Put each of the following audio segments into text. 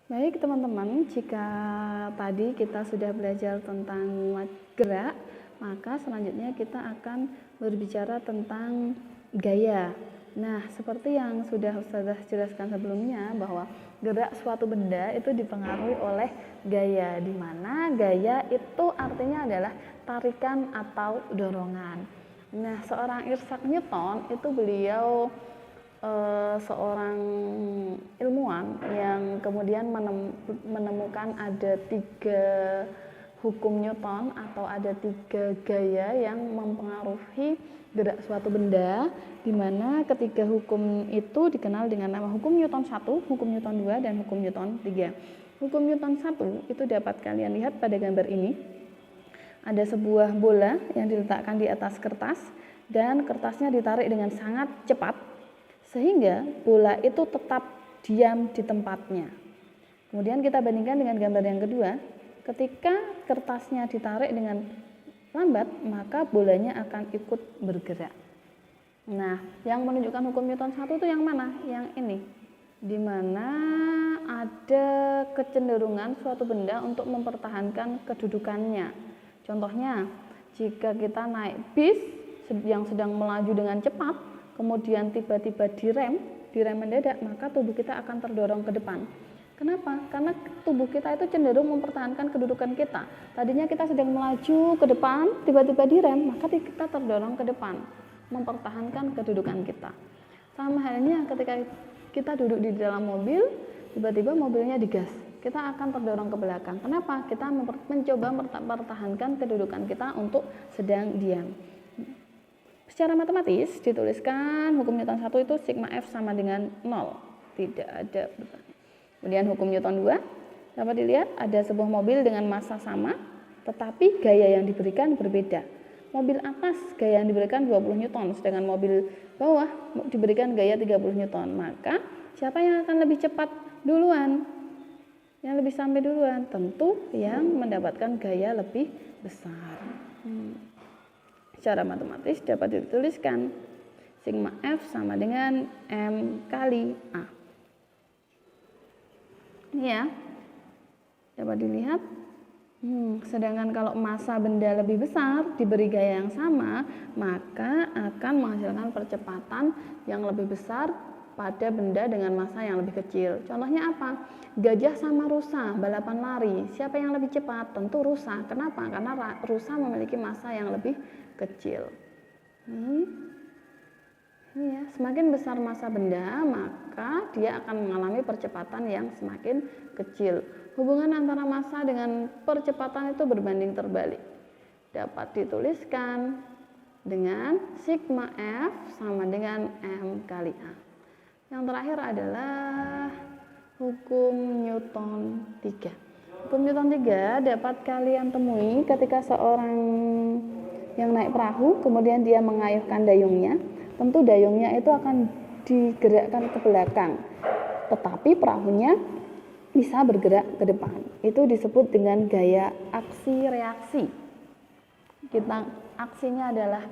Baik teman-teman, jika tadi kita sudah belajar tentang gerak, maka selanjutnya kita akan berbicara tentang gaya. Nah, seperti yang sudah Ustazah jelaskan sebelumnya, bahwa gerak suatu benda itu dipengaruhi oleh gaya, di mana gaya itu artinya adalah tarikan atau dorongan. Nah, seorang Isaac Newton itu beliau seorang ilmuwan yang kemudian menemukan ada 3 hukum Newton atau ada 3 gaya yang mempengaruhi gerak suatu benda, di mana ketiga hukum itu dikenal dengan nama hukum Newton 1, hukum Newton 2, dan hukum Newton 3. Hukum Newton 1 itu dapat kalian lihat pada gambar ini. Ada sebuah bola yang diletakkan di atas kertas dan kertasnya ditarik dengan sangat cepat sehingga bola itu tetap diam di tempatnya. Kemudian kita bandingkan dengan gambar yang kedua, ketika kertasnya ditarik dengan lambat, maka bolanya akan ikut bergerak. Nah, yang menunjukkan hukum Newton 1 itu yang mana? Yang ini, di mana ada kecenderungan suatu benda untuk mempertahankan kedudukannya. Contohnya, jika kita naik bis yang sedang melaju dengan cepat, kemudian tiba-tiba direm mendadak, maka tubuh kita akan terdorong ke depan. Kenapa? Karena tubuh kita itu cenderung mempertahankan kedudukan kita. Tadinya kita sedang melaju ke depan, tiba-tiba direm, maka kita terdorong ke depan, mempertahankan kedudukan kita. Sama halnya ketika kita duduk di dalam mobil, tiba-tiba mobilnya digas, kita akan terdorong ke belakang. Kenapa? Kita mencoba mempertahankan kedudukan kita untuk sedang diam. Secara matematis dituliskan hukum Newton 1 itu sigma F sama dengan 0. Tidak ada bertanya. Kemudian hukum Newton 2 dapat dilihat ada sebuah mobil dengan massa sama tetapi gaya yang diberikan berbeda. Mobil atas gaya yang diberikan 20 Newton sedangkan mobil bawah diberikan gaya 30 Newton. Maka siapa yang akan lebih cepat duluan? Yang lebih sampai duluan? Tentu yang mendapatkan gaya lebih besar. Secara matematis dapat dituliskan sigma F sama dengan M kali A. Ini ya, dapat dilihat. Sedangkan kalau massa benda lebih besar diberi gaya yang sama, maka akan menghasilkan percepatan yang lebih besar pada benda dengan massa yang lebih kecil. Contohnya apa? Gajah sama rusa balapan lari. Siapa yang lebih cepat? Tentu rusa. Kenapa? Karena rusa memiliki massa yang lebih kecil. Ini ya, semakin besar massa benda, maka dia akan mengalami percepatan yang semakin kecil. Hubungan antara massa dengan percepatan itu berbanding terbalik. Dapat dituliskan dengan sigma F sama dengan M kali A. Yang terakhir adalah hukum Newton 3. Hukum Newton 3 dapat kalian temui ketika seorang yang naik perahu, kemudian dia mengayuhkan dayungnya, tentu dayungnya itu akan digerakkan ke belakang, tetapi perahunya bisa bergerak ke depan. Itu disebut dengan gaya aksi-reaksi. Aksinya adalah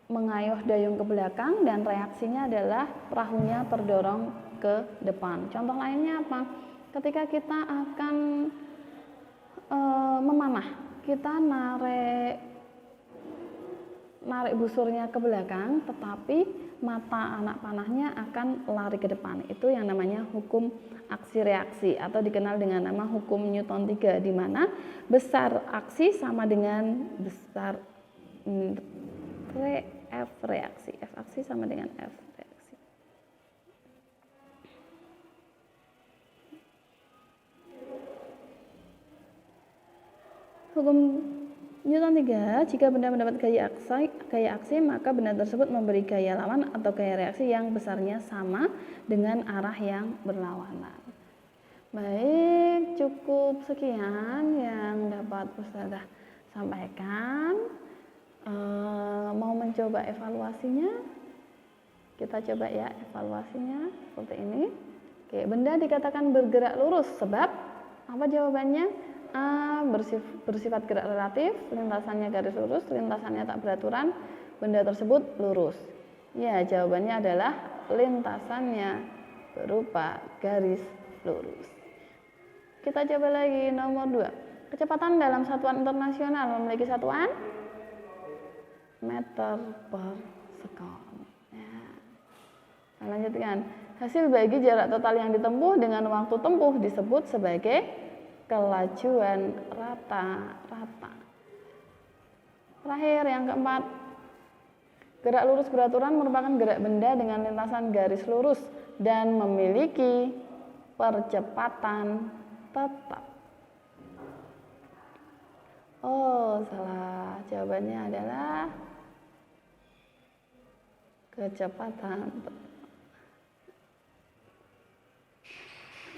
mengayuh dayung ke belakang dan reaksinya adalah perahunya terdorong ke depan. Contoh lainnya apa? Ketika kita akan memanah, kita narik busurnya ke belakang, tetapi mata anak panahnya akan lari ke depan. Itu yang namanya hukum aksi reaksi atau dikenal dengan nama hukum Newton 3, di mana besar aksi sama dengan besar F reaksi. F aksi sama dengan F reaksi. Hukum Newton 3, jika benda mendapat gaya aksi, maka benda tersebut memberi gaya lawan atau gaya reaksi yang besarnya sama dengan arah yang berlawanan. Baik, cukup sekian yang dapat Ustazah sampaikan. Mau mencoba evaluasinya? Kita coba ya evaluasinya seperti ini. Oke, benda dikatakan bergerak lurus sebab apa jawabannya? A. Bersifat gerak relatif, lintasannya garis lurus, lintasannya tak beraturan, benda tersebut lurus. Ya, jawabannya adalah lintasannya berupa garis lurus. Kita coba lagi nomor 2. Kecepatan dalam satuan internasional memiliki satuan meter per sekon. Ya. Nah, lanjutkan. Hasil bagi jarak total yang ditempuh dengan waktu tempuh disebut sebagai kelajuan rata-rata. Terakhir yang keempat. Gerak lurus beraturan merupakan gerak benda dengan lintasan garis lurus dan memiliki percepatan tetap. Oh, salah. Jawabannya adalah kecepatan tetap.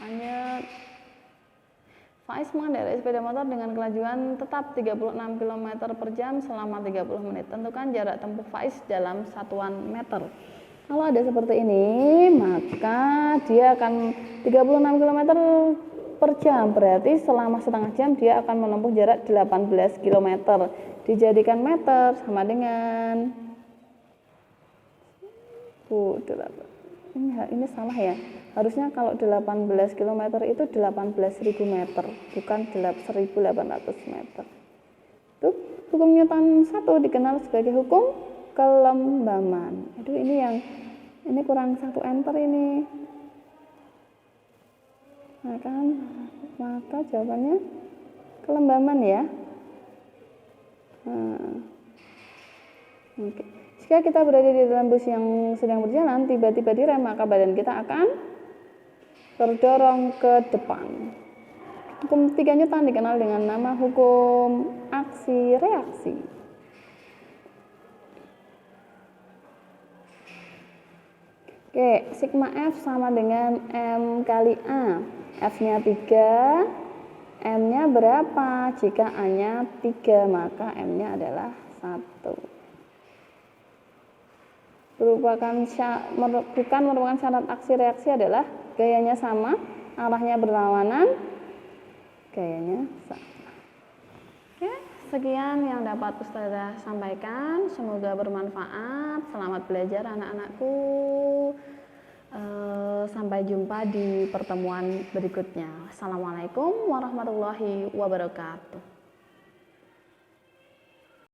Lanjut. Faiz mengendarai sepeda motor dengan kelajuan tetap 36 km per jam selama 30 menit. Tentukan jarak tempuh Faiz dalam satuan meter. Kalau ada seperti ini, maka dia akan 36 km per jam. Berarti selama setengah jam dia akan menempuh jarak 18 km. Dijadikan meter sama dengan ini salah ya. Harusnya kalau 18 km itu 18.000 meter, bukan 1.800 meter. Itu hukum Newton 1 dikenal sebagai hukum kelembaman. Aduh, ini kurang 1 enter ini. Maka jawabannya kelembaman ya. Oke. Jika kita berada di dalam bus yang sedang berjalan, tiba-tiba direm, maka badan kita akan terdorong ke depan. Hukum 3 Newton dikenal dengan nama hukum aksi reaksi. Oke, sigma F sama dengan M kali A. F-nya 3, M-nya berapa? Jika A-nya 3, maka M-nya adalah 1. Bukan merupakan syarat aksi reaksi adalah gayanya sama, arahnya berlawanan, gayanya sama. Oke, sekian yang dapat Ustazah sampaikan. Semoga bermanfaat. Selamat belajar anak-anakku. Sampai jumpa di pertemuan berikutnya. Assalamualaikum warahmatullahi wabarakatuh.